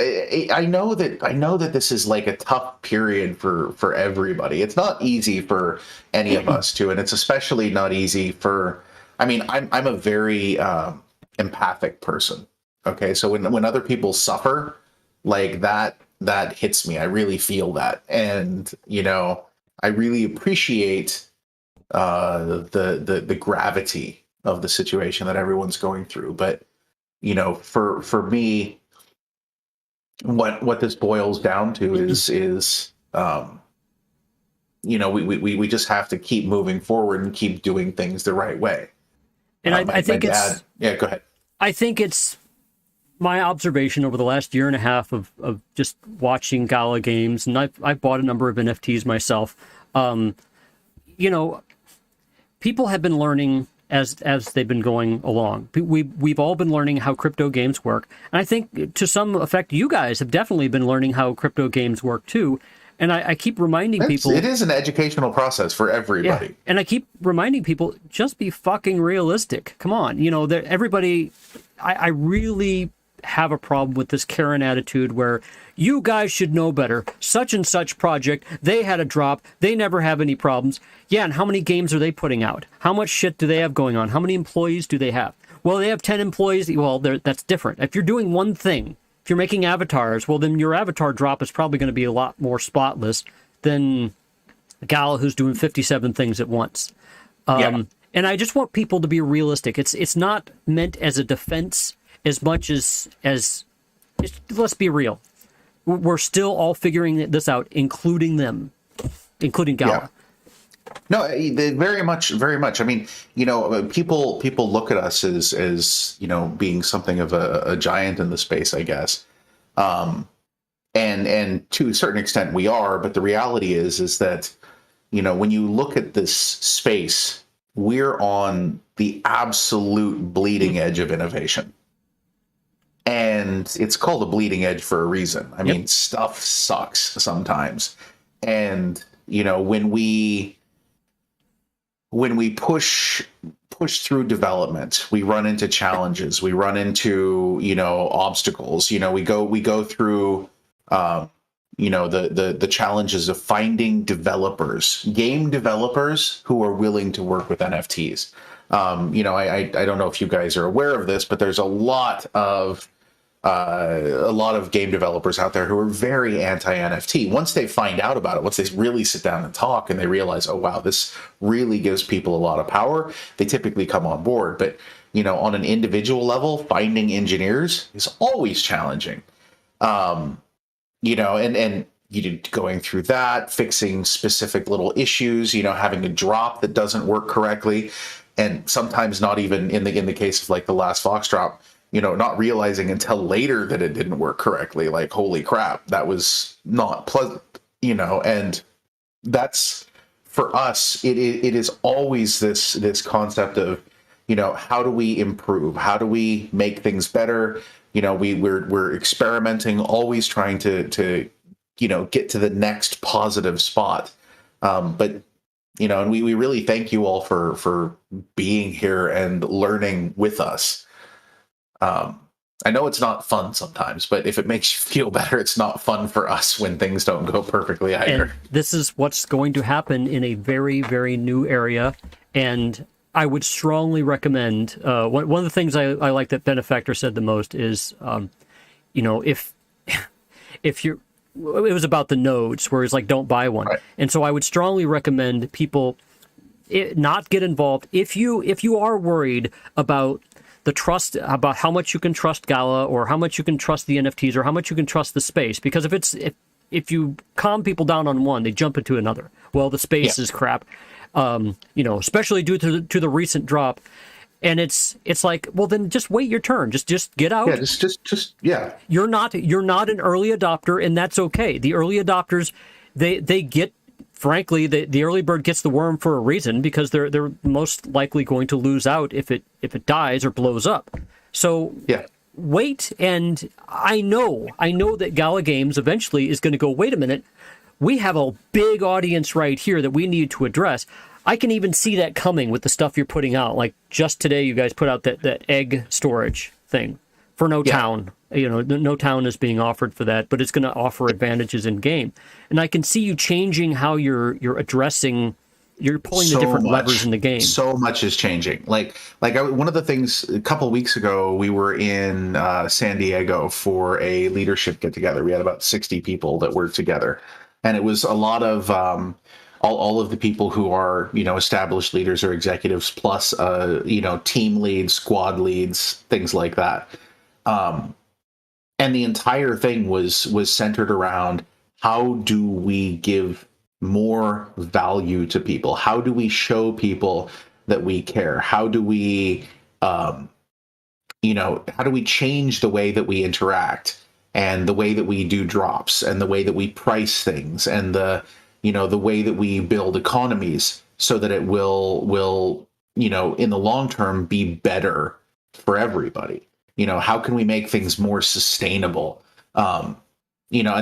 I know that this is like a tough period for everybody. It's not easy for any of us too, and it's especially not easy for. I mean, I'm a very empathic person. Okay, so when other people suffer like that hits me. I really feel that, and I really appreciate the gravity of the situation that everyone's going through. But for me, what this boils down to is we just have to keep moving forward and keep doing things the right way. And I think go ahead. I think it's my observation over the last year and a half of just watching Gala Games, and I've bought a number of NFTs myself. People have been learning as they've been going along. We've all been learning how crypto games work, and I think to some effect, you guys have definitely been learning how crypto games work too. And I keep reminding people, it is an educational process for everybody. Yeah, and I keep reminding people, just be fucking realistic. Come on, everybody. I really have a problem with this Karen attitude where you guys should know better. Such and such project, they had a drop. They never have any problems. Yeah, and how many games are they putting out? How much shit do they have going on? How many employees do they have? Well, they have 10 employees. Well, that's different. If you're doing one thing, if you're making avatars, well, then your avatar drop is probably going to be a lot more spotless than Gala who's doing 57 things at once. Yeah. And I just want people to be realistic. It's not meant as a defense as much as let's be real. We're still all figuring this out, including them, including Gala. No, very much, very much. I mean, people look at us as being something of a giant in the space, I guess. And to a certain extent we are, but the reality is that, when you look at this space, we're on the absolute bleeding edge of innovation. And it's called a bleeding edge for a reason. I mean, stuff sucks sometimes. And, when we push through development, we run into challenges, we run into, obstacles, we go through, the challenges of finding game developers who are willing to work with NFTs. I don't know if you guys are aware of this, but there's a lot of game developers out there who are very anti-NFT. Once they find out about it, once they really sit down and talk and they realize, oh, wow, this really gives people a lot of power, they typically come on board. But, on an individual level, finding engineers is always challenging. And going through that, fixing specific little issues, having a drop that doesn't work correctly. And sometimes not even in the case of like the last Fox drop, not realizing until later that it didn't work correctly. Like, holy crap, that was not pleasant, and that's, for us, it is always this concept of, how do we improve? How do we make things better? We're experimenting, always trying to get to the next positive spot. But, and we really thank you all for being here and learning with us. I know it's not fun sometimes, but if it makes you feel better, it's not fun for us when things don't go perfectly either. And this is what's going to happen in a very, very new area. And I would strongly recommend, one of the things I like that Benefactor said the most is, if you're, it was about the nodes where it's like, don't buy one. Right. And so I would strongly recommend people not get involved. If you are worried about the trust, about how much you can trust Gala or how much you can trust the NFTs or how much you can trust the space, because if you calm people down on one, they jump into another. Well, the space is crap, especially due to the recent drop. And it's like, well, then just wait your turn. Just get out. Yeah, just. You're not an early adopter, and that's okay. The early adopters, they get, frankly, the early bird gets the worm for a reason, because they're most likely going to lose out if it dies or blows up. So wait, and I know that Gala Games eventually is going to go, wait a minute, we have a big audience right here that we need to address. I can even see that coming with the stuff you're putting out. Like just today, you guys put out that egg storage thing for No Town. No Town is being offered for that, but it's going to offer advantages in game. And I can see you changing how you're addressing. You're pulling the different levers in the game. So much is changing. One of the things a couple of weeks ago, we were in San Diego for a leadership get together. We had about 60 people that were together, and it was a lot of all of the people who are established leaders or executives, plus team leads, squad leads, things like that. And the entire thing was centered around, how do we give more value to people? How do we show people that we care? How do we, how do we change the way that we interact and the way that we do drops and the way that we price things and the way that we build economies so that it will in the long term be better for everybody? How can we make things more sustainable? And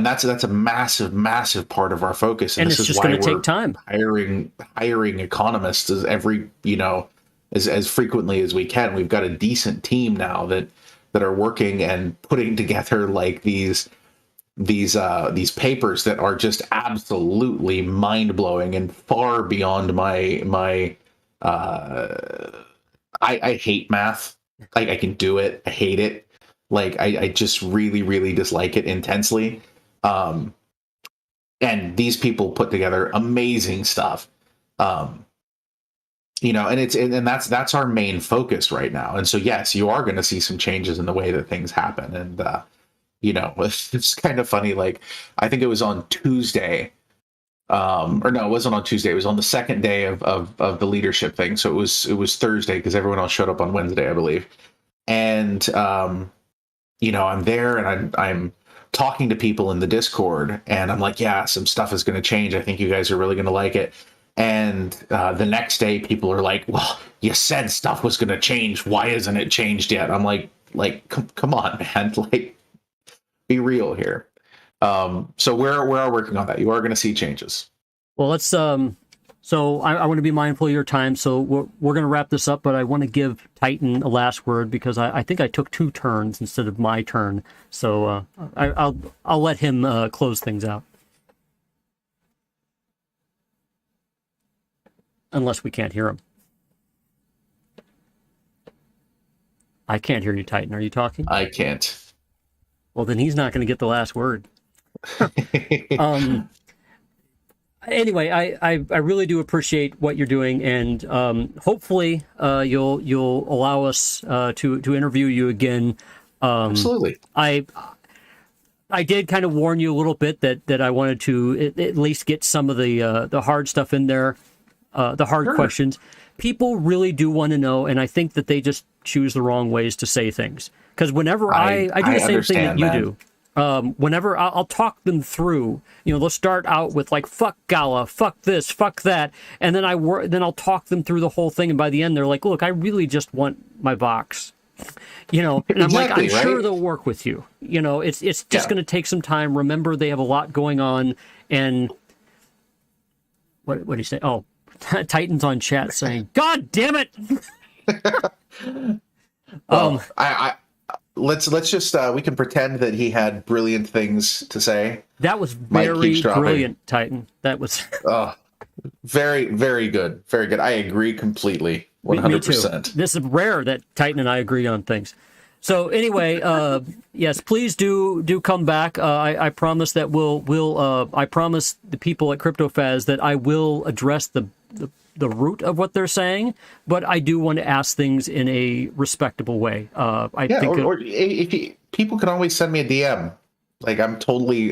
that's a massive part of our focus. And this is why we're take time. hiring economists as frequently as we can. We've got a decent team now that are working and putting together like these papers that are just absolutely mind-blowing and far beyond my I hate math. Like, I can do it. I hate it. Like, I just really, really dislike it intensely. and these people put together amazing stuff. You know, and that's our main focus right now. And so, yes, you are going to see some changes in the way that things happen. And, you know, it's kind of funny. Like, I think it was on Tuesday, or no, it wasn't on Tuesday. It was on the second day of the leadership thing. So it was Thursday because everyone else showed up on Wednesday, I believe. And, you know, I'm there and I'm talking to people in the Discord, and I'm like, yeah, some stuff is going to change. I think you guys are really going to like it. And the next day, people are like, well, you said stuff was going to change. Why isn't it changed yet? I'm like, come on, man. Like, be real here. So we're working on that. You are going to see changes. Well, let's so I want to be mindful of your time, so we're going to wrap this up, but I want to give Titan a last word because I think I took 2 turns instead of my turn. So I'll let him close things out. Unless we can't hear him. I can't hear you, Titan. Are you talking? I can't. Well, then he's not going to get the last word. Anyway, I really do appreciate what you're doing, and hopefully you'll allow us to interview you again. Absolutely. I did kind of warn you a little bit that I wanted to at least get some of the hard stuff in there, the hard questions. People really do want to know, and I think that they just choose the wrong ways to say things. Because whenever I do the same thing that you do. Whenever I'll talk them through, you know, they'll start out with like, fuck Gala, fuck this, fuck that. And then then I'll talk them through the whole thing. And by the end, they're like, look, I really just want my box, you know, and I'm like, I'm sure they'll work with you. You know, it's just going to take some time. Remember, they have a lot going on. And what do you say? Oh, Titan's on chat saying, God damn it. Let's just we can pretend that he had brilliant things to say. That was very brilliant, Titan. That was very, very good. Very good. I agree completely. 100%. This is rare that Titan and I agree on things. So anyway, yes, please do come back. I promise that we'll I promise the people at CryptoFaz that I will address the root of what they're saying, but I do want to ask things in a respectable way. Or if people can always send me a DM. Like I'm totally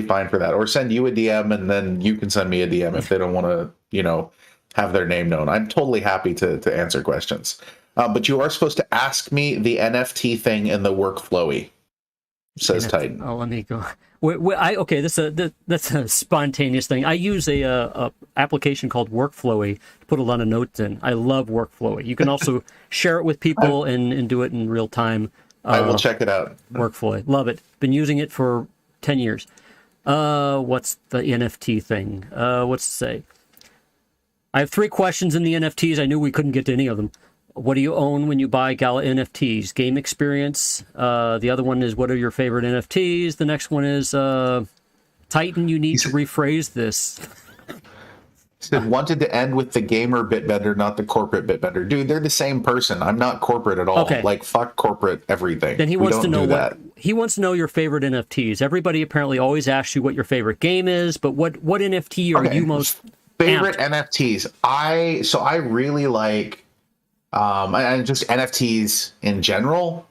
fine for that. Or send you a DM and then you can send me a DM if they don't want to, you know, have their name known. I'm totally happy to answer questions. But you are supposed to ask me the NFT thing in the workflowy, says Titan. Oh, let me go. Okay, that's a spontaneous thing. I use a application called Workflowy to put a lot of notes in. I love Workflowy. You can also share it with people and do it in real time. I will check it out. Workflowy, love it. Been using it for 10 years. What's the NFT thing? What's to say? I have 3 questions in the NFTs. I knew we couldn't get to any of them. What do you own when you buy Gala NFTs? Game experience. The other one is, what are your favorite NFTs? The next one is, Titan, you need to rephrase this. Wanted to end with the gamer Bitbender, not the corporate Bitbender. Dude, they're the same person. I'm not corporate at all. Okay. Like, fuck corporate everything. Then he wants to know he wants to know your favorite NFTs. Everybody apparently always asks you what your favorite game is, but what NFT are you most favorite NFTs? I really like and just NFTs in general.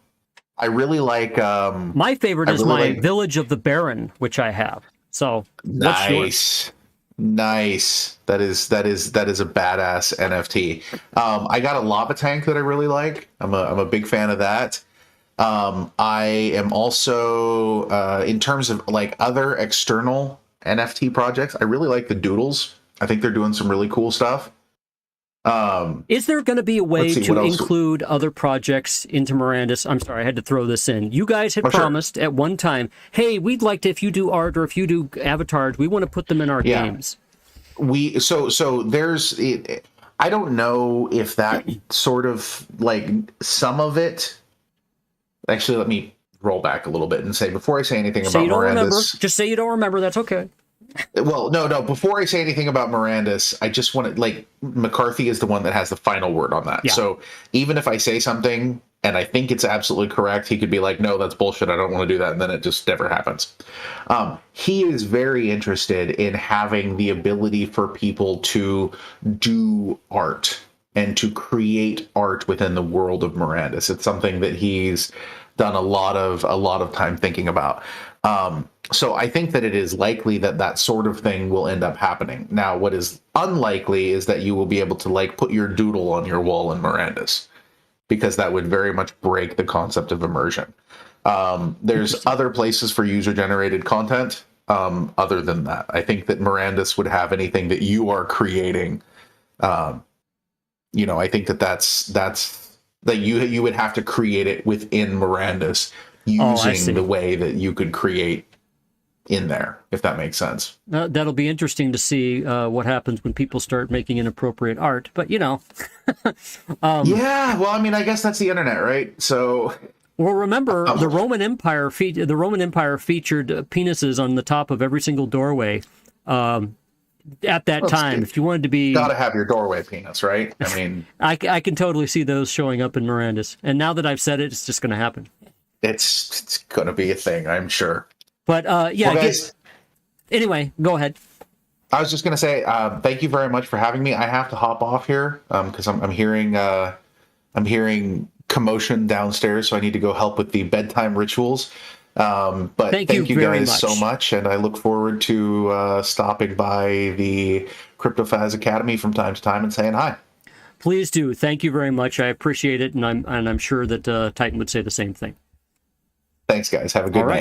I really like my favorite is my Village of the Baron, which I have. So nice. That is a badass NFT. I got a lava tank that I really like. I'm a big fan of that. I am also in terms of like other external NFT projects, I really like the Doodles. I think they're doing some really cool stuff. Is there going to be a way to include other projects into Mirandus? I'm sorry, I had to throw this in. You guys had promised at one time, hey, we'd like to, if you do art or if you do avatars, we want to put them in our games. So there's, I don't know if that sort of like some of it. Actually, let me roll back a little bit and say, before I say anything about Mirandus, just say you don't remember. That's okay. Well, no. Before I say anything about Mirandus, I just want to, like, McCarthy is the one that has the final word on that. Yeah. So even if I say something and I think it's absolutely correct. He could be like, no, that's bullshit. I don't want to do that. And then it just never happens. He is very interested in having the ability for people to do art and to create art within the world of Mirandus. It's something that he's done a lot of time thinking about. So I think that it is likely that that sort of thing will end up happening. Now, what is unlikely is that you will be able to like put your doodle on your wall in Mirandus, because that would very much break the concept of immersion. There's other places for user-generated content. Other than that, I think that Mirandus would have anything that you are creating. I think that's that you would have to create it within Mirandus using the way that you could create in there, if that makes sense. That'll be interesting to see what happens when people start making inappropriate art. But yeah, well, I mean, I guess that's the internet, right? So, well, remember the Roman Empire. The Roman Empire featured penises on the top of every single doorway. At that time, if you wanted to be, gotta have your doorway penis, right? I mean, I can totally see those showing up in Mirandus. And now that I've said it, it's just going to happen. It's going to be a thing, I'm sure. But yeah, well, guys, anyway, go ahead. I was just going to say thank you very much for having me. I have to hop off here because I'm hearing commotion downstairs, so I need to go help with the bedtime rituals. But thank you guys so much, and I look forward to stopping by the CryptoFaz Academy from time to time and saying hi. Please do. Thank you very much. I appreciate it, and I'm sure that Titan would say the same thing. Thanks, guys. Have a good night.